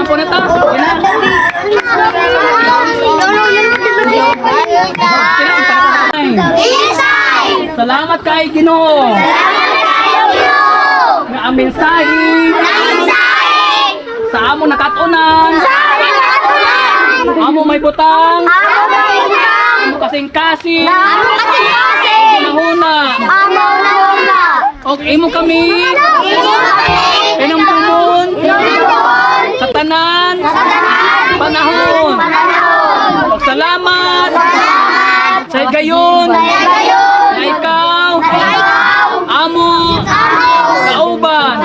po na ta. Salamat kay Ginoo. Nga ang mensahe sa amo nakatunan. Amo may butang. Amo kasing-kasing. Nahuna. Og imo kami. Pinamtumon. Sa tanan. Panahon. Salamat. Sa gayon. Na ikaw. Amo. Kauban.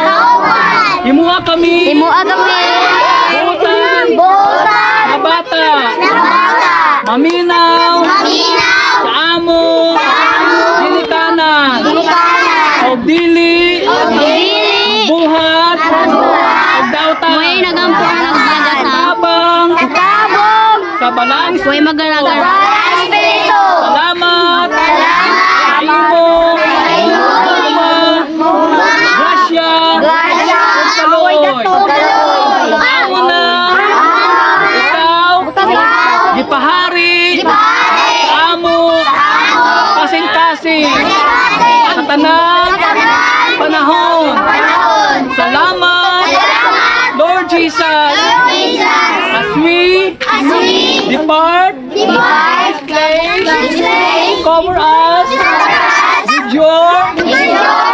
Himuha kami. Buutan. Na bata. Maminaw. Sa amo. Dilikanan. O dili. Buhat. O dautan. Sa balang Espiritu. Salamat. Sa imo. Grasya. Pagkaloy. Amo na. Ikaw. Gipahari. Amo. Kasing-kasing. Sa tanan. Panahon. Salamat. Lord Jesus. As we depart this place, cover us with your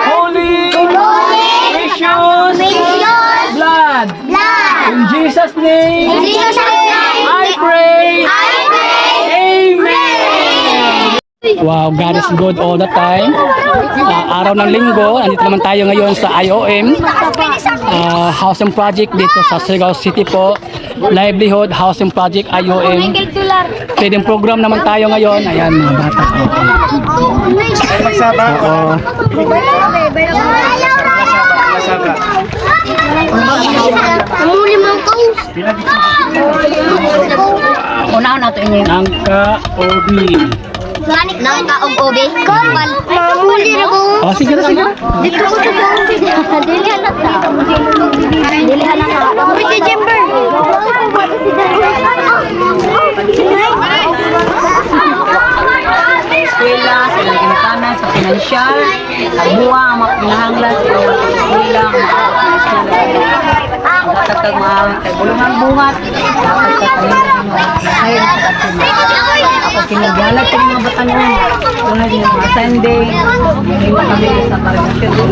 holy, precious blood. In Jesus' name, I pray. Amen. Wow, God is good all the time. Araw ng linggo, andito naman tayo ngayon sa IOM Housing Project dito sa Surigao City po. Livelihood Housing Project IOM. Feeding program naman tayo ngayon. Ayan mga bata. Oo. Una-una to inyo. Nangka-obi. Nangka-obi. Oh, sige na, sige na. Dito ko to. Dili anak ka. Dili anak ka. Pwede Jember. Eskwela, sa ginatanan, sa pinansyal, sa buwa, ang mga pinahanglan, sa eskwela, ang kakag mga bulungan buhat, ako sinagyalat sa mga batanon, tunay din mga Sunday, hindi kami sa parasyon.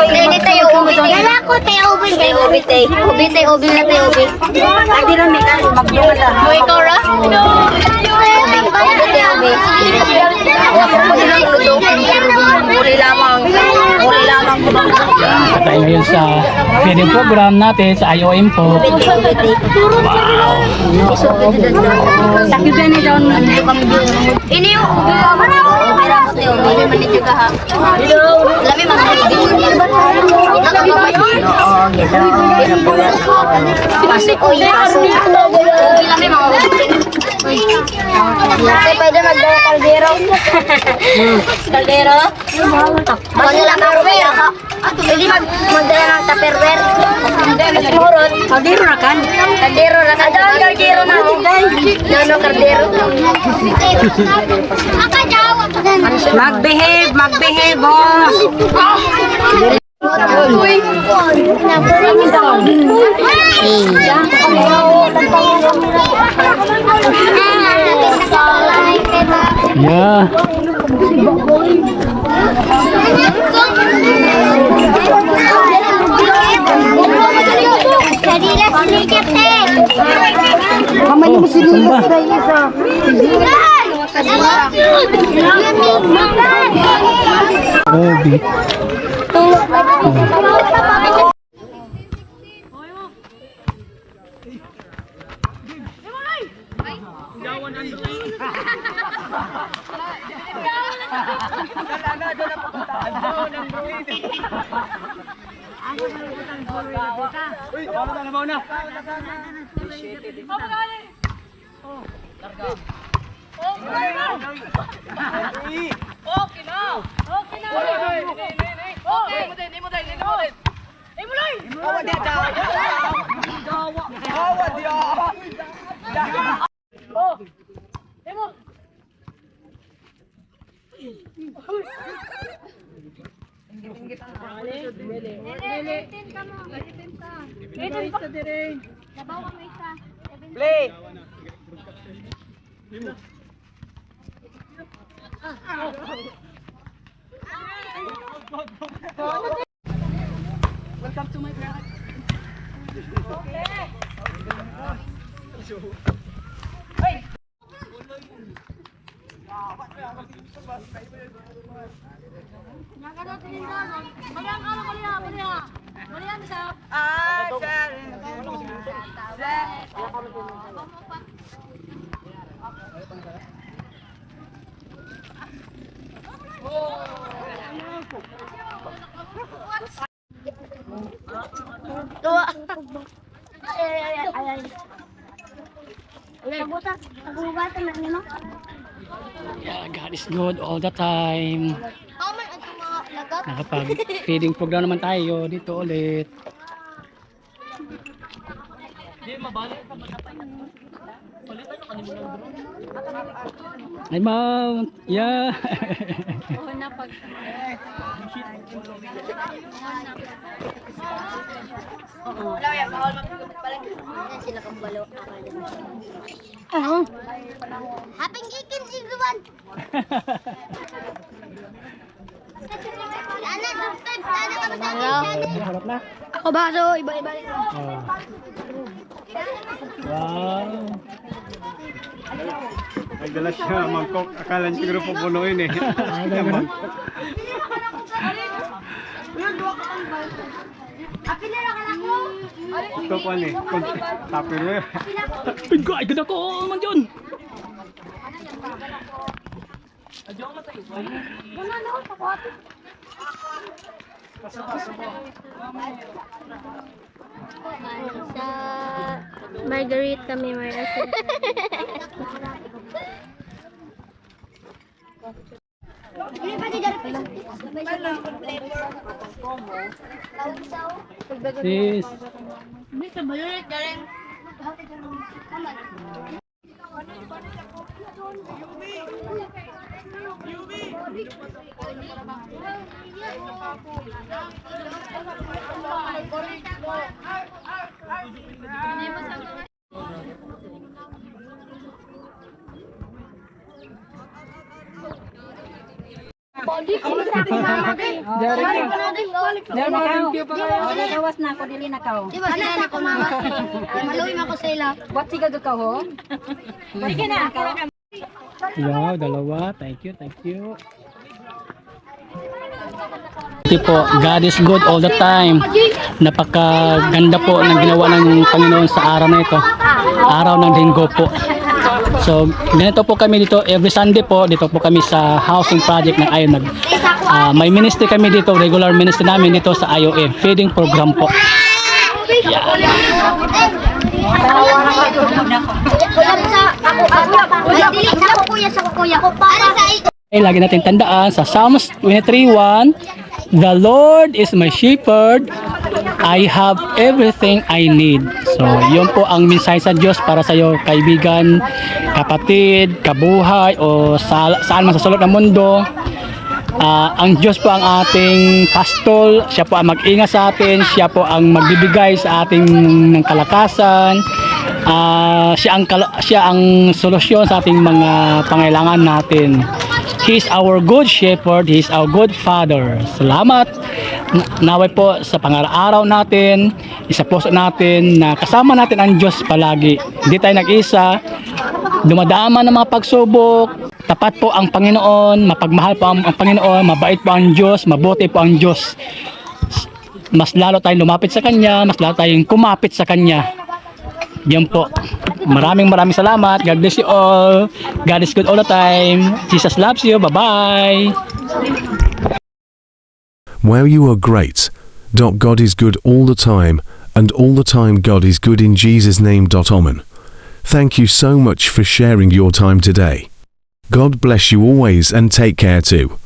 Ready tayo ubi. Kala ko tayo ubi. Ubi tayo ubi na tayo ubi. Lagi na may magbunga na. Mo ikaw ra? Ubi tayo ubi. Uli lamang. Tayo ngayon sa feeding program natin sa IOM po. Wow. Sakit na daw nandito kami dito. Ini yung ubi ka mo. Ubi ra ko tayo ubi. Manit ka ha. Lami mga ubi. Pasik uy. Lami mga ubi. Pwede magdala kaldero. Kaldero? Magdala kaldero. Pwede magdala ng tupperware. Murot. Kaldero na kan? Kaldero na kan. Doon kaldero na. Doon kaldero. Magbehave, boss. Uy. Yeah. Mamali mo sila Obi. Play! Tuwa. Ay. Nabutas. Nagubatan na nino. Yeah, God is good all the time. Ako man ang mga lagat. Nakapag-feeding program naman tayo dito ulit. Ay, Mount! Yeah! Yan sila kang balo. Haping ikin iguan. Ana, subscribe. Ana ka ba sa akin? Harap na. Ako ba? So, iba-iba. Oh. Wow! Ay, dala siya, mangkok. Akala niya siguro pupunuin eh. Mangkok. Ito pa ni, Tupperware. Ay, ganda ko! Man dyan! Sa Marguerite kami, Marguerite. Sis! Gawas na ako, dili na kao. Di ba sila na ko mama? Maluwin ako sa ila. What siga ka ho? Sige na. Wow, dalawa. Thank you, thank you. Ito po, God is good all the time. Napakaganda po ng ginawa ng Panginoon sa araw na ito. Araw ng linggo po. So, ganito po kami dito every Sunday po. Dito po kami sa housing project ng IOM. May ministry kami dito, regular ministry namin dito sa IOM. Feeding program po. Kuya sa ako. Ay, dili sa ako kuya sa kuya ko para sa ito. Lagi natin tandaan sa Psalms 23:1, the Lord is my shepherd, I have everything I need. So, yun po ang mensahe sa Diyos para sa iyo, kaibigan, kapatid, kabuhay, o saan man sa sulok ng mundo. Ang Diyos po ang ating pastol, siya po ang mag-ingat sa atin, siya po ang magbibigay sa ating ng kalakasan, siya ang solusyon sa ating mga pangailangan natin. He is our good shepherd, He is our good father. Salamat. Naway po sa pang-araw natin, isa puso natin na kasama natin ang Diyos palagi. Hindi tayo nag-isa, dumadaaman ng mga pagsubok, tapat po ang Panginoon, mapagmahal po ang Panginoon, mabait po ang Diyos, mabuti po ang Diyos. Mas lalo tayong lumapit sa Kanya, mas lalo tayong kumapit sa Kanya. Yan po. Maraming salamat. God bless you all. God is good all the time. Jesus loves you. Bye-bye. Well, you are great. God is good all the time, and all the time God is good in Jesus' name. Amen. Thank you so much for sharing your time today. God bless you always and take care too.